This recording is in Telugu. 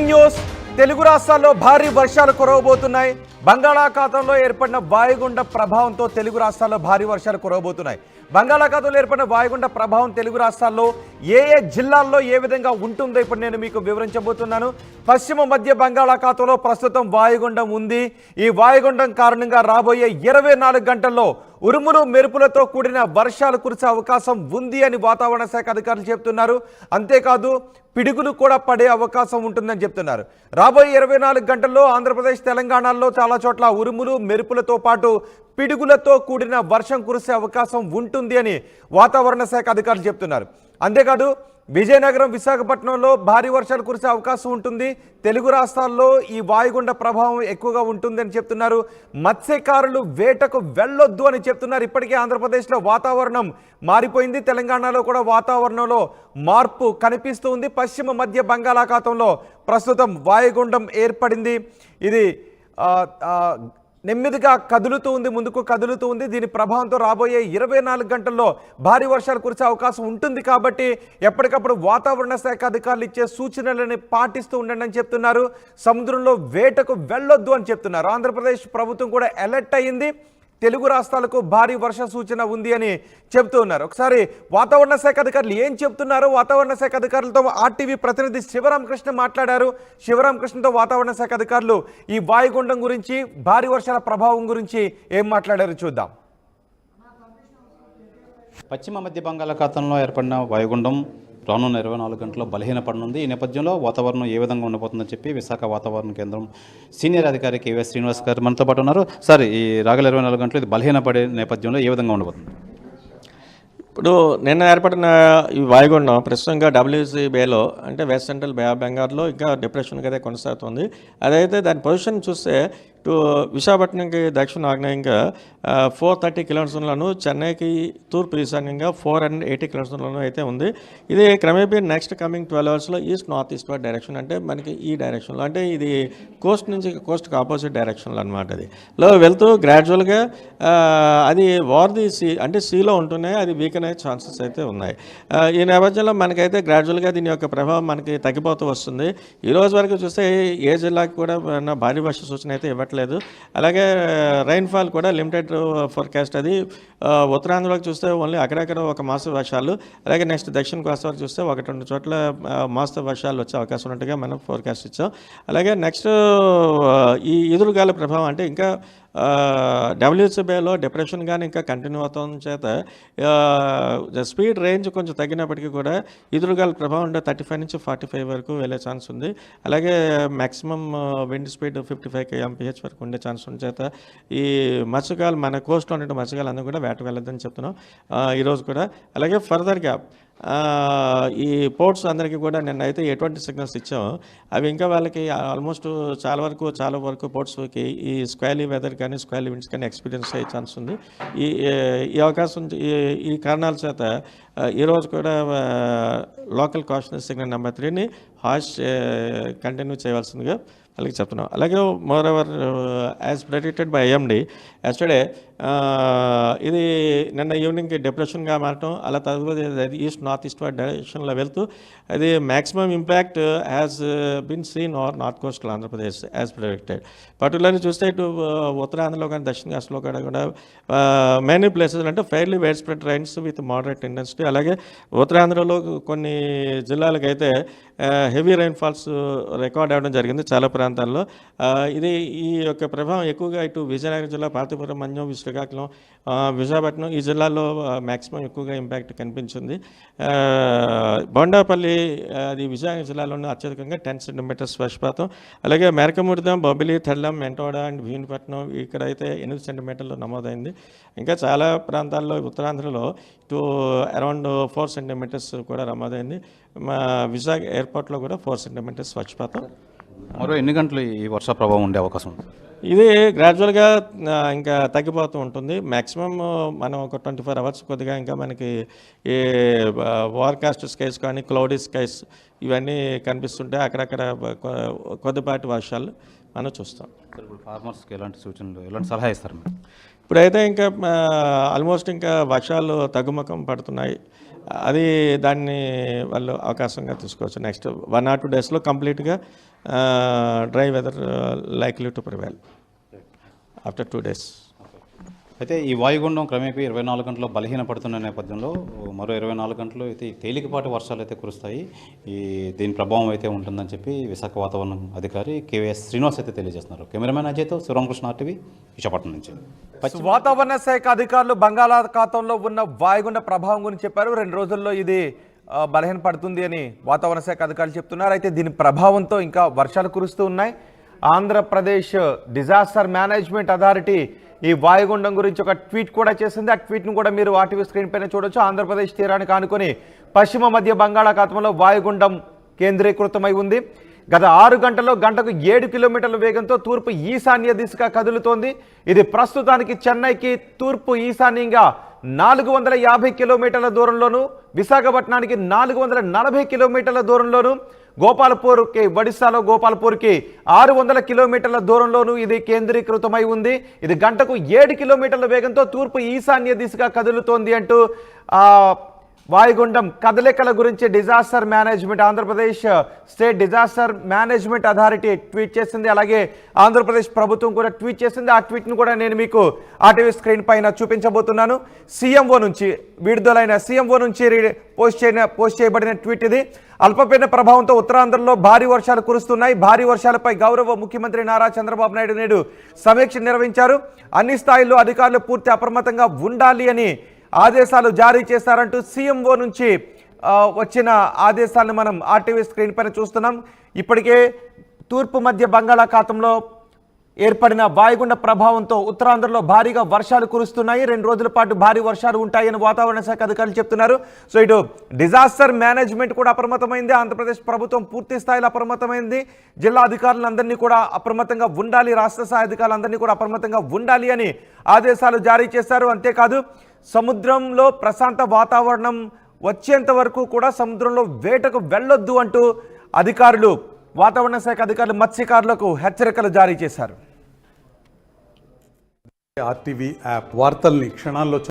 న్యూస్. తెలుగు రాష్ట్రాల్లో భారీ వర్షాలు కురవబోతున్నాయి. బంగాళాఖాతంలో ఏర్పడిన వాయుగుండ ప్రభావంతో తెలుగు రాష్ట్రాల్లో భారీ వర్షాలు కురవబోతున్నాయి. బంగాళాఖాతంలో ఏర్పడిన వాయుగుండ ప్రభావం తెలుగు రాష్ట్రాల్లో ఏ జిల్లాల్లో ఏ విధంగా ఉంటుందో ఇప్పుడు నేను మీకు వివరించబోతున్నాను. పశ్చిమ మధ్య బంగాళాఖాతంలో ప్రస్తుతం వాయుగుండం ఉంది. ఈ వాయుగుండం కారణంగా రాబోయే 24 గంటల్లో ఉరుములు మెరుపులతో కూడిన వర్షాలు కురిసే అవకాశం ఉంది అని వాతావరణ శాఖ అధికారులు చెప్తున్నారు. అంతేకాదు పిడుగులు కూడా పడే అవకాశం ఉంటుందని చెప్తున్నారు. రాబోయే 24 గంటల్లో ఆంధ్రప్రదేశ్, తెలంగాణలో చాలా చోట్ల ఉరుములు మెరుపులతో పాటు పిడుగులతో కూడిన వర్షం కురిసే అవకాశం ఉంటుంది అని వాతావరణ శాఖ అధికారులు చెప్తున్నారు. అంతేకాదు విజయనగరం, విశాఖపట్నంలో భారీ వర్షాలు కురిసే అవకాశం ఉంటుంది. తెలుగు రాష్ట్రాల్లో ఈ వాయుగుండ ప్రభావం ఎక్కువగా ఉంటుంది అని చెప్తున్నారు. మత్స్యకారులు వేటకు వెళ్ళొద్దు అని చెప్తున్నారు. ఇప్పటికే ఆంధ్రప్రదేశ్లో వాతావరణం మారిపోయింది. తెలంగాణలో కూడా వాతావరణంలో మార్పు కనిపిస్తూ ఉంది. పశ్చిమ మధ్య బంగాళాఖాతంలో ప్రస్తుతం వాయుగుండం ఏర్పడింది. ఇది నెమ్మదిగా కదులుతూ ఉంది, ముందుకు కదులుతూ ఉంది. దీని ప్రభావంతో రాబోయే 24 గంటల్లో భారీ వర్షాలు కురిసే అవకాశం ఉంటుంది. కాబట్టి ఎప్పటికప్పుడు వాతావరణ శాఖ అధికారులు ఇచ్చే సూచనలని పాటిస్తూ ఉండండి అని చెప్తున్నారు. సముద్రంలో వేటకు వెళ్ళొద్దు అని చెప్తున్నారు. ఆంధ్రప్రదేశ్ ప్రభుత్వం కూడా అలర్ట్ అయ్యింది. తెలుగు రాష్ట్రాలకు భారీ వర్ష సూచన ఉంది అని చెప్తూ ఉన్నారు. ఒకసారి వాతావరణ శాఖ అధికారులు ఏం చెప్తున్నారు, వాతావరణ శాఖ అధికారులతో ఆర్టీవీ ప్రతినిధి శివరామకృష్ణ మాట్లాడారు. శివరామకృష్ణతో వాతావరణ శాఖ అధికారులు ఈ వాయుగుండం గురించి, భారీ వర్షాల ప్రభావం గురించి ఏం మాట్లాడారు చూద్దాం. పశ్చిమ మధ్య బంగాళాఖాతంలో ఏర్పడిన వాయుగుండం రానున్న 24 గంటల్లో బలహీనపడనుంది. ఈ నేపథ్యంలో వాతావరణం ఏ విధంగా ఉండబోతుందని చెప్పి విశాఖ వాతావరణ కేంద్రం సీనియర్ అధికారి కేవీఎస్ శ్రీనివాస్ గారు మనతో పాటు ఉన్నారు. సార్, ఈ రాగల 24 గంటలు ఇది బలహీనపడే నేపథ్యంలో ఏ విధంగా ఉండబోతుంది? ఇప్పుడు నిన్న ఏర్పడిన ఈ వాయుగుండం ప్రస్తుతంగా WC బేలో అంటే వెస్ట్ సెంట్రల్ బే ఆఫ్ బెంగాల్లో ఇంకా డిప్రెషన్గా అయితే కొనసాగుతుంది. అదైతే దాని పొజిషన్ చూస్తే ఇటు విశాఖపట్నంకి దక్షిణ ఆగ్నేయంగా 430 కిలోమీటర్లను, చెన్నైకి తూర్పు ఈశాన్యంగా 480 కిలోమీటర్లను అయితే ఉంది. ఇది క్రమేపీ నెక్స్ట్ కమింగ్ 12 అవర్స్లో east north east word direction, అంటే మనకి ఈ డైరెక్షన్లో, అంటే ఇది కోస్ట్ నుంచి కోస్ట్కి ఆపోజిట్ డైరెక్షన్లో అనమాట. అది లో వెళ్తూ గ్రాడ్యువల్గా అది ఓవర్ ది సీ, అంటే సీలో ఉంటూనే అది వీకెన్ అయ్యే ఛాన్సెస్ అయితే ఉన్నాయి. ఈ నేపథ్యంలో మనకైతే గ్రాడ్యువల్గా దీని యొక్క ప్రభావం మనకి తగ్గిపోతూ వస్తుంది. ఈ రోజు వరకు చూస్తే ఏ జిల్లాకి కూడా భారీ వర్ష సూచన అయితే ఇవ్వట్లేదు. అలాగే రైన్ఫాల్ కూడా లిమిటెడ్ ఫోర్కాస్ట్. అది ఉత్తరాంధ్రలోకి చూస్తే ఓన్లీ అక్కడక్కడ ఒక మోస్తరు వర్షాలు, అలాగే నెక్స్ట్ దక్షిణ కోస్తా వరకు చూస్తే 1-2 చోట్ల మోస్తరు వర్షాలు వచ్చే అవకాశం ఉన్నట్టుగా మనం ఫోర్కాస్ట్ ఇచ్చాం. అలాగే నెక్స్ట్ ఈ ఎదురుగాలి ప్రభావం అంటే ఇంకా WC బేలో డిప్రెషన్ కానీ ఇంకా కంటిన్యూ అవుతుంది చేత స్పీడ్ రేంజ్ కొంచెం తగ్గినప్పటికీ కూడా ఎదురుగాలి ప్రభావం ఉంటే 35 నుంచి 45 వరకు వెళ్ళే ఛాన్స్ ఉంది. అలాగే మ్యాక్సిమం విండ్ స్పీడ్ 55 kmph వరకు ఉండే ఛాన్స్ ఉన్న చేత ఈ మత్స్యకాలు, మన కోస్ట్లో ఉండే మత్స్యకాలు అందరూ కూడా వేట వెళ్ళొద్దని చెప్తున్నాం ఈరోజు కూడా. అలాగే ఫర్దర్గా ఈ పోర్ట్స్ అందరికీ కూడా నిన్న అయితే ఎటువంటి సిగ్నల్స్ ఇచ్చామో అవి ఇంకా వాళ్ళకి ఆల్మోస్ట్ చాలా వరకు పోర్ట్స్కి ఈ స్క్వాలీ వెదర్ కానీ స్క్వాలీ విండ్స్ కానీ ఎక్స్పీరియన్స్ అయ్యే ఛాన్స్ ఉంది. ఈ అవకాశం, ఈ కారణాల చేత ఈరోజు కూడా లోకల్ కాషనరీ సిగ్నల్ నెంబర్ 3ని హాష్ కంటిన్యూ చేయవలసిందిగా వాళ్ళకి చెప్తున్నాం. అలాగే moreover as predicted by IMD yesterday ఇది నిన్న ఈవినింగ్కి డిప్రెషన్గా మారటం, అలా తదుపరి ఈస్ట్ నార్త్ ఈస్ట్ వర్డ్ డైరెక్షన్లో వెళ్తూ అది maximum impact has been seen over north coastal Andhra Pradesh as predicted. Particularly చూస్తే ఇటు ఉత్తరాంధ్రలో కానీ దక్షిణ కాస్ట్లో కూడా మెనీ ప్లేసెస్ అంటే fairly widespread rains with moderate intensity. అలాగే ఉత్తరాంధ్రలో కొన్ని జిల్లాలకైతే హెవీ రైన్ఫాల్స్ రికార్డ్ అవ్వడం జరిగింది చాలా ప్రాంతాల్లో. ఇది ఈ యొక్క ప్రభావం ఎక్కువగా ఇటు విజయనగరం జిల్లా, పార్తీపురం, మన్యం, శ్రీకాకుళం, విశాఖపట్నం ఈ జిల్లాల్లో మ్యాక్సిమం ఎక్కువగా ఇంపాక్ట్ కనిపించింది. బొండాపల్లి అది విజయనగరం జిల్లాలోనే అత్యధికంగా 10 సెంటీమీటర్స్ వర్షపాతం. అలాగే మేరకముడిదం, బొబ్బిలి, తెల్లం, మెంటోడ అండ్ భీమునిపట్నం ఇక్కడైతే 8 సెంటీమీటర్లు నమోదైంది. ఇంకా చాలా ప్రాంతాల్లో ఉత్తరాంధ్రలో ఇటు అరౌండ్ 4 సెంటీమీటర్స్ కూడా నమోదైంది. మా విశాఖ ఎయిర్పోర్ట్లో కూడా 4 సెంటీమీటర్స్ వర్షపాతం. మరో ఎన్ని గంటలు ఈ వర్ష ప్రభావం ఉండే అవకాశం ఉంది? ఇది గ్రాడ్యువల్గా ఇంకా తగ్గిపోతూ ఉంటుంది. మ్యాక్సిమం మనం ఒక 24 అవర్స్ కొద్దిగా ఇంకా మనకి ఈ ఓవర్కాస్ట్ స్కైస్ కానీ క్లౌడీ స్కైస్ ఇవన్నీ కనిపిస్తుంటే అక్కడక్కడ కొద్దిపాటి వర్షాలు మనం చూస్తాం. ఇప్పుడు ఫార్మర్స్కి ఎలాంటి సూచనలు, ఎలాంటి సలహా ఇస్తారు మీరు? ఇప్పుడైతే ఇంకా ఆల్మోస్ట్ ఇంకా వర్షాలు తగ్గుముఖం పడుతున్నాయి. అది దాన్ని వాళ్ళు అవకాశంగా తీసుకోవచ్చు. నెక్స్ట్ 1 or 2 డేస్లో కంప్లీట్గా dry weather likely to prevail after 2 days. అయితే ఈ వాయుగుండం క్రమేపీ 24 గంటల్లో బలహీనపడుతున్న నేపథ్యంలో మరో 24 గంటలు అయితే తేలికపాటి వర్షాలు అయితే కురుస్తాయి. దీని ప్రభావం అయితే ఉంటుందని చెప్పి విశాఖ వాతావరణం అధికారి కేవీఎస్ శ్రీనివాస్ అయితే తెలియజేస్తున్నారు. కెమెరామెన్ అజయ్తో శివరామకృష్ణ RTV విశాఖపట్నం నుంచి. వాతావరణ శాఖ అధికారులు బంగాళాఖాతంలో ఉన్న వాయుగుండ ప్రభావం గురించి చెప్పారు. 2 రోజుల్లో ఇది బలహీనపడుతుంది అని వాతావరణ శాఖ అధికారులు చెప్తున్నారు. అయితే దీని ప్రభావంతో ఇంకా వర్షాలు కురుస్తూ ఉన్నాయి. ఆంధ్రప్రదేశ్ డిజాస్టర్ మేనేజ్మెంట్ అథారిటీ ఈ వాయుగుండం గురించి ఒక ట్వీట్ కూడా చేసింది. ఆ ట్వీట్ను కూడా మీరు RTV స్క్రీన్ పైన చూడొచ్చు. ఆంధ్రప్రదేశ్ తీరానికి ఆనుకొని పశ్చిమ మధ్య బంగాళాఖాతంలో వాయుగుండం కేంద్రీకృతమై ఉంది. గత 6 గంటల్లో గంటకు 7 కిలోమీటర్ల వేగంతో తూర్పు ఈశాన్య దిశగా కదులుతోంది. ఇది ప్రస్తుతానికి చెన్నైకి తూర్పు ఈశాన్యంగా 450 కిలోమీటర్ల దూరంలోను, విశాఖపట్నానికి 440 కిలోమీటర్ల దూరంలోను, గోపాలపూర్కి ఒడిశాలో గోపాలపూర్కి 600 కిలోమీటర్ల దూరంలోనూ ఇది కేంద్రీకృతమై ఉంది. ఇది గంటకు 7 కిలోమీటర్ల వేగంతో తూర్పు ఈశాన్య దిశగా కదులుతోంది అంటూ వాయుగుండం కదలికల గురించి disaster management Andhra Pradesh state disaster management authority tweet చేసింది. అలాగే ఆంధ్రప్రదేశ్ ప్రభుత్వం కూడా ట్వీట్ చేసింది. ఆ ట్వీట్ను కూడా నేను మీకు RTV స్క్రీన్ పైన చూపించబోతున్నాను. సీఎంఓ నుంచి విడుదలైన సీఎంఓ నుంచి పోస్ట్ చేయబడిన ట్వీట్ ఇది. అల్పపీడన ప్రభావంతో ఉత్తరాంధ్రలో భారీ వర్షాలు కురుస్తున్నాయి. భారీ వర్షాలపై గౌరవ ముఖ్యమంత్రి నారా చంద్రబాబు నాయుడు నేడు సమీక్ష నిర్వహించారు. అన్ని స్థాయిల్లో అధికారులు పూర్తి అప్రమత్తంగా ఉండాలి అని ఆదేశాలు జారీ చేశారంటూ సీఎంఓ నుంచి వచ్చిన ఆదేశాలను మనం RTV స్క్రీన్ పైన చూస్తున్నాం. ఇప్పటికే తూర్పు మధ్య బంగాళాఖాతంలో ఏర్పడిన వాయుగుండ ప్రభావంతో ఉత్తరాంధ్రలో భారీగా వర్షాలు కురుస్తున్నాయి. 2 రోజుల పాటు భారీ వర్షాలు ఉంటాయని వాతావరణ శాఖ అధికారులు చెప్తున్నారు. సో ఇటు డిజాస్టర్ మేనేజ్మెంట్ కూడా అప్రమత్తమైంది. ఆంధ్రప్రదేశ్ ప్రభుత్వం పూర్తి స్థాయిలో అప్రమత్తమైంది. జిల్లా అధికారులందరినీ కూడా అప్రమత్తంగా ఉండాలి, రాష్ట్ర స్థాయి అధికారులందరినీ కూడా అప్రమత్తంగా ఉండాలి అని ఆదేశాలు జారీ చేశారు. అంతేకాదు సముద్రంలో ప్రశాంత వాతావరణం వచ్చేంత వరకు కూడా సముద్రంలో వేటకు వెళ్ళొద్దు అంటూ అధికారులు వాతావరణ శాఖ అధికారులు మత్స్యకారులకు హెచ్చరికలు జారీ చేశారు. RTV యాప్ వార్తల్ని క్షణాల్లో